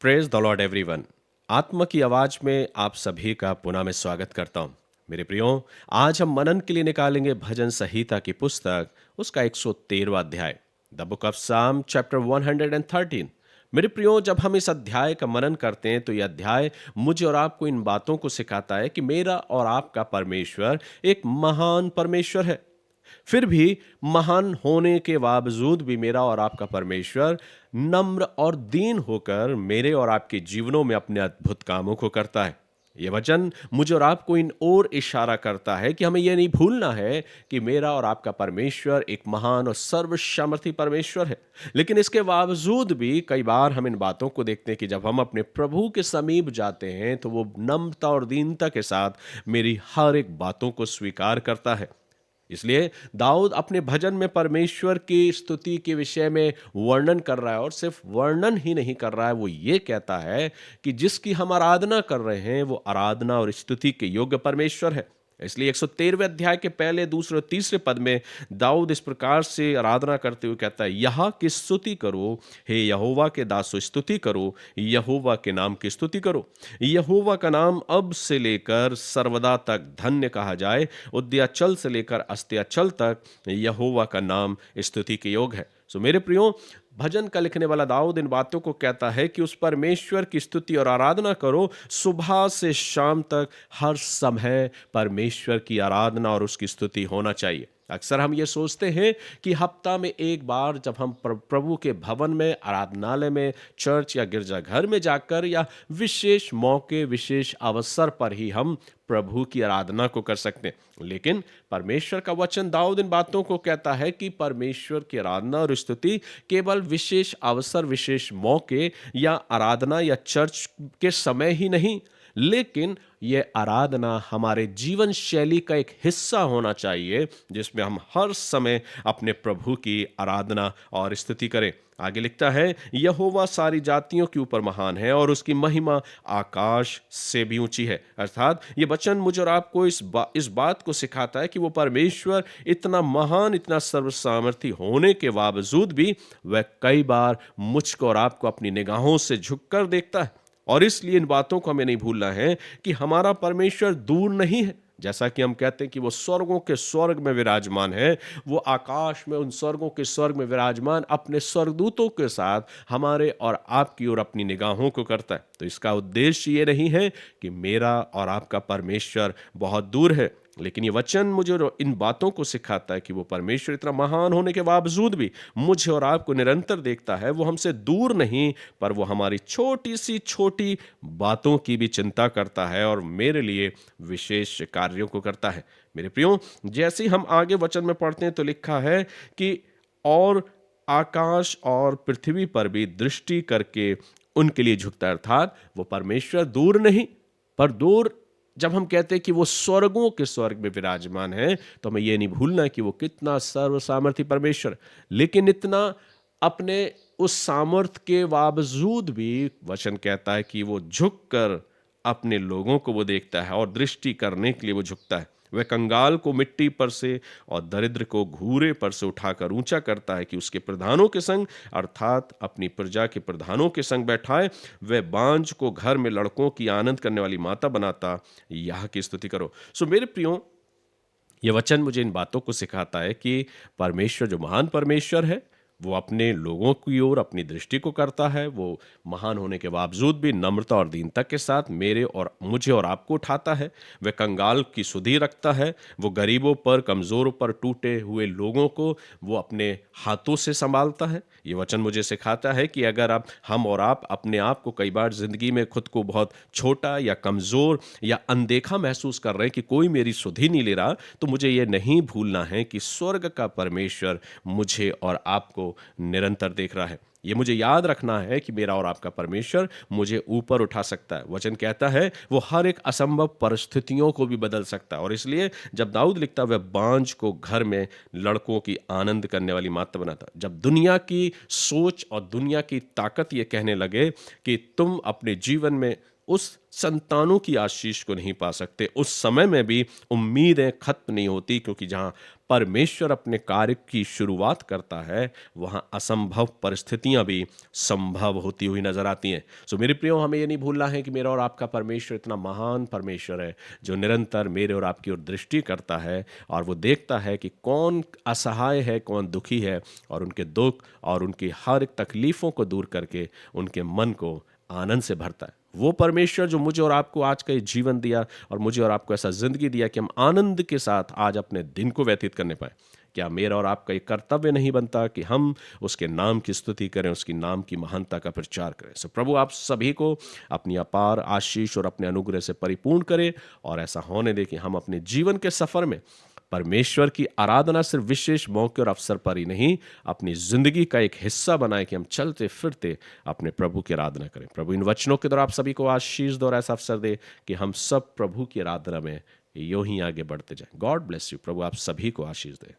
Praise the Lord everyone. आत्मा की आवाज में आप सभी का पुनः मैं स्वागत करता हूं। मेरे प्रियो, आज हम मनन के लिए निकालेंगे भजन संहिता की पुस्तक, उसका 113वां अध्याय, द बुक ऑफ साम चैप्टर 113। मेरे प्रियो, जब हम इस अध्याय का मनन करते हैं तो यह अध्याय मुझे और आपको इन बातों को सिखाता है कि मेरा और आपका परमेश्वर एक महान परमेश्वर है। फिर भी महान होने के बावजूद भी मेरा और आपका परमेश्वर नम्र और दीन होकर मेरे और आपके जीवनों में अपने अद्भुत कामों को करता है। यह वचन मुझे और आपको इन ओर इशारा करता है कि हमें यह नहीं भूलना है कि मेरा और आपका परमेश्वर एक महान और सर्वसामर्थी परमेश्वर है। लेकिन इसके बावजूद भी कई बार हम इन बातों को देखते हैं कि जब हम अपने प्रभु के समीप जाते हैं तो वो नम्रता और दीनता के साथ मेरी हर एक बातों को स्वीकार करता है। इसलिए दाऊद अपने भजन में परमेश्वर की स्तुति के विषय में वर्णन कर रहा है, और सिर्फ वर्णन ही नहीं कर रहा है, वो ये कहता है कि जिसकी हम आराधना कर रहे हैं वो आराधना और स्तुति के योग्य परमेश्वर है। इसलिए 113वें अध्याय के पहले, दूसरे और तीसरे पद में दाऊद इस प्रकार से आराधना करते हुए कहता है, यह की स्तुति करो, हे यहोवा के दासो स्तुति करो, यहोवा के नाम की स्तुति करो। यहोवा का नाम अब से लेकर सर्वदा तक धन्य कहा जाए, उदयाचल से लेकर अस्त्याचल तक यहोवा का नाम स्तुति के योग है। सो मेरे प्रियो, भजन का लिखने वाला दाऊद इन बातों को कहता है कि उस परमेश्वर की स्तुति और आराधना करो। सुबह से शाम तक हर समय परमेश्वर की आराधना और उसकी स्तुति होना चाहिए। अक्सर हम ये सोचते हैं कि हफ्ता में एक बार जब हम प्रभु के भवन में, आराधनालय में, चर्च या गिरजाघर में जाकर या विशेष मौके, विशेष अवसर पर ही हम प्रभु की आराधना को कर सकते हैं। लेकिन परमेश्वर का वचन दाऊद इन बातों को कहता है कि परमेश्वर की आराधना और स्तुति केवल विशेष अवसर, विशेष मौके या आराधना या चर्च के समय ही नहीं, लेकिन यह आराधना हमारे जीवन शैली का एक हिस्सा होना चाहिए, जिसमें हम हर समय अपने प्रभु की आराधना और स्तुति करें। आगे लिखता है, यहोवा सारी जातियों के ऊपर महान है और उसकी महिमा आकाश से भी ऊंची है। अर्थात ये वचन मुझे और आपको इस बात को सिखाता है कि वो परमेश्वर इतना महान, इतना सर्वसामर्थी होने के बावजूद भी वह कई बार मुझको और आपको अपनी निगाहों से झुककर देखता है। और इसलिए इन बातों को हमें नहीं भूलना है कि हमारा परमेश्वर दूर नहीं है। जैसा कि हम कहते हैं कि वो स्वर्गों के स्वर्ग में विराजमान है, वो आकाश में, उन स्वर्गों के स्वर्ग में विराजमान अपने स्वर्गदूतों के साथ हमारे और आपकी ओर अपनी निगाहों को करता है। तो इसका उद्देश्य ये नहीं है कि मेरा और आपका परमेश्वर बहुत दूर है, लेकिन ये वचन मुझे इन बातों को सिखाता है कि वो परमेश्वर इतना महान होने के बावजूद भी मुझे और आपको निरंतर देखता है। वो हमसे दूर नहीं, पर वो हमारी छोटी सी छोटी बातों की भी चिंता करता है और मेरे लिए विशेष कार्यों को करता है। मेरे प्रियो, जैसे ही हम आगे वचन में पढ़ते हैं तो लिखा है कि और आकाश और पृथ्वी पर भी दृष्टि करके उनके लिए झुकता है। अर्थात वो परमेश्वर दूर नहीं, पर दूर जब हम कहते हैं कि वो स्वर्गों के स्वर्ग में विराजमान है, तो हमें यह नहीं भूलना कि वो कितना सर्वसामर्थी परमेश्वर, लेकिन इतना अपने उस सामर्थ्य के बावजूद भी वचन कहता है कि वो झुककर अपने लोगों को वो देखता है और दृष्टि करने के लिए वो झुकता है। वह कंगाल को मिट्टी पर से और दरिद्र को घूरे पर से उठाकर ऊंचा करता है कि उसके प्रधानों के संग, अर्थात अपनी प्रजा के प्रधानों के संग बैठाए। वह बांझ को घर में लड़कों की आनंद करने वाली माता बनाता। यह की स्तुति करो। सो मेरे प्रियो, यह वचन मुझे इन बातों को सिखाता है कि परमेश्वर जो महान परमेश्वर है, वो अपने लोगों की ओर अपनी दृष्टि को करता है। वो महान होने के बावजूद भी नम्रता और दीनता के साथ मेरे और मुझे और आपको उठाता है। वह कंगाल की सुधि रखता है। वो गरीबों पर, कमज़ोरों पर, टूटे हुए लोगों को वो अपने हाथों से संभालता है। ये वचन मुझे सिखाता है कि अगर हम और आप अपने आप को कई बार ज़िंदगी में खुद को बहुत छोटा या कमज़ोर या अनदेखा महसूस कर रहे हैं कि कोई मेरी सुधि नहीं ले रहा, तो मुझे ये नहीं भूलना है कि स्वर्ग का परमेश्वर मुझे और आपको निरंतर देख रहा है। ये मुझे याद रखना है कि मेरा और आपका परमेश्वर मुझे ऊपर उठा सकता है। वचन कहता है वो हर एक असंभव परिस्थितियों को भी बदल सकता है। और इसलिए जब दाऊद लिखता है वह बांझ को घर में लड़कों की आनंद करने वाली माता बनाता, जब दुनिया की सोच और दुनिया की ताकत ये कहने लगे कि तुम अपने जीवन में उस संतानों की आशीष को नहीं पा सकते। उस समय में भी उम्मीदें खत्म नहीं होती, क्योंकि जहाँ परमेश्वर अपने कार्य की शुरुआत करता है, वहाँ असंभव परिस्थितियाँ भी संभव होती हुई नज़र आती हैं। सो मेरे प्रियो, हमें ये नहीं भूलना है कि मेरा और आपका परमेश्वर इतना महान परमेश्वर है, जो निरंतर मेरे और आपकी ओर दृष्टि करता है और वो देखता है कि कौन असहाय है, कौन दुखी है, और उनके दुख और उनकी हर एक तकलीफ़ों को दूर करके उनके मन को आनंद से भरता है। वो परमेश्वर जो मुझे और आपको आज का ये जीवन दिया और मुझे और आपको ऐसा ज़िंदगी दिया कि हम आनंद के साथ आज अपने दिन को व्यतीत करने पाएँ। क्या मेरा और आपका ये कर्तव्य नहीं बनता कि हम उसके नाम की स्तुति करें, उसकी नाम की महानता का प्रचार करें? सो प्रभु आप सभी को अपनी अपार आशीष और अपने अनुग्रह से परिपूर्ण करे, और ऐसा होने दे कि हम अपने जीवन के सफ़र में परमेश्वर की आराधना सिर्फ विशेष मौके और अवसर पर ही नहीं, अपनी जिंदगी का एक हिस्सा बनाए कि हम चलते फिरते अपने प्रभु की आराधना करें। प्रभु इन वचनों के द्वारा आप सभी को आशीष दो और ऐसा अवसर दे कि हम सब प्रभु की आराधना में यूं ही आगे बढ़ते जाएं। God bless you. प्रभु आप सभी को आशीष दे।